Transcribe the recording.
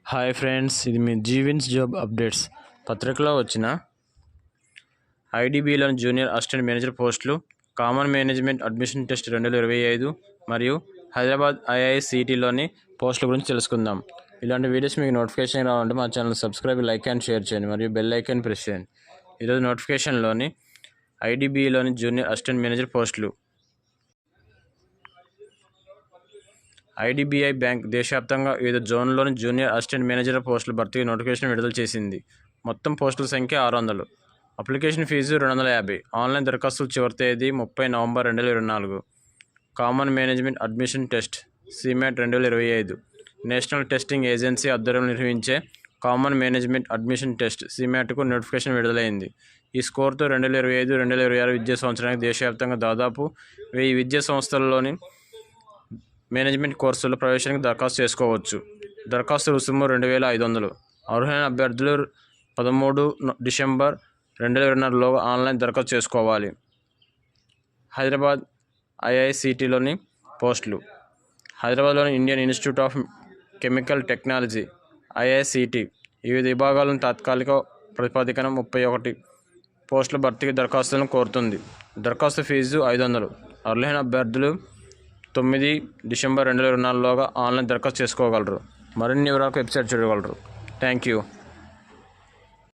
Hi friends, ఇది మీ జీవిన్స్ job updates. పత్రికలో వచ్చిన ఐడిబిలోని జూనియర్ అసిస్టెంట్ మేనేజర్ పోస్టులు, కామన్ మేనేజ్మెంట్ అడ్మిషన్ టెస్ట్ 2025 మరియు హైదరాబాద్ ఐఐసిటిలోని పోస్టుల గురించి తెలుసుకుందాం. ఇలాంటి వీడియోస్ మీకు నోటిఫికేషన్ రావాలంటే మా channel subscribe, like and share చేయండి మరియు బెల్ ఐకాన్ ప్రెస్ చేయండి. ఈరోజు నోటిఫికేషన్లోని ఐడిబిలోని జూనియర్ అసిస్టెంట్ మేనేజర్ పోస్టులు. ఐడిబిఐ బ్యాంక్ దేశవ్యాప్తంగా వివిధ జోన్లలోని జూనియర్ అసిస్టెంట్ మేనేజర్ పోస్టుల భర్తీకి నోటిఫికేషన్ విడుదల చేసింది. మొత్తం పోస్టుల సంఖ్య 600. Application fee 250. ఆన్లైన్ దరఖాస్తుల చివరి తేదీ 30 November 2024. Common management admission test CMAT 2025. National Testing Agency ఆధ్వర్యంలో నిర్వహించే కామన్ మేనేజ్మెంట్ అడ్మిషన్ టెస్ట్ సిమాట్కు నోటిఫికేషన్ విడుదలైంది. ఈ స్కోర్తో 2025-2026 విద్యా సంవత్సరానికి దేశవ్యాప్తంగా దాదాపు 1000 విద్యా సంస్థలలోని మేనేజ్మెంట్ కోర్సుల్లో ప్రవేశానికి దరఖాస్తు చేసుకోవచ్చు. దరఖాస్తు రుసుము 2500. అర్హులైన అభ్యర్థులు 13 డిసెంబర్ 2024లోగా ఆన్లైన్ దరఖాస్తు చేసుకోవాలి. హైదరాబాద్ ఐఐసిటిలోని పోస్టులు. హైదరాబాద్లోని Indian institute of chemical technology IICT వివిధ విభాగాలను తాత్కాలిక ప్రాతిపదికన 31 పోస్టుల భర్తీకి దరఖాస్తులను కోరుతుంది. దరఖాస్తు ఫీజు 500. అర్హులైన అభ్యర్థులు 9 డిసెంబర్ 2024లోగా ఆన్లైన్ దరఖాస్తు చేసుకోగలరు. మరిన్ని వివరాలకు వెబ్సైట్ చూడగలరు. Thank you.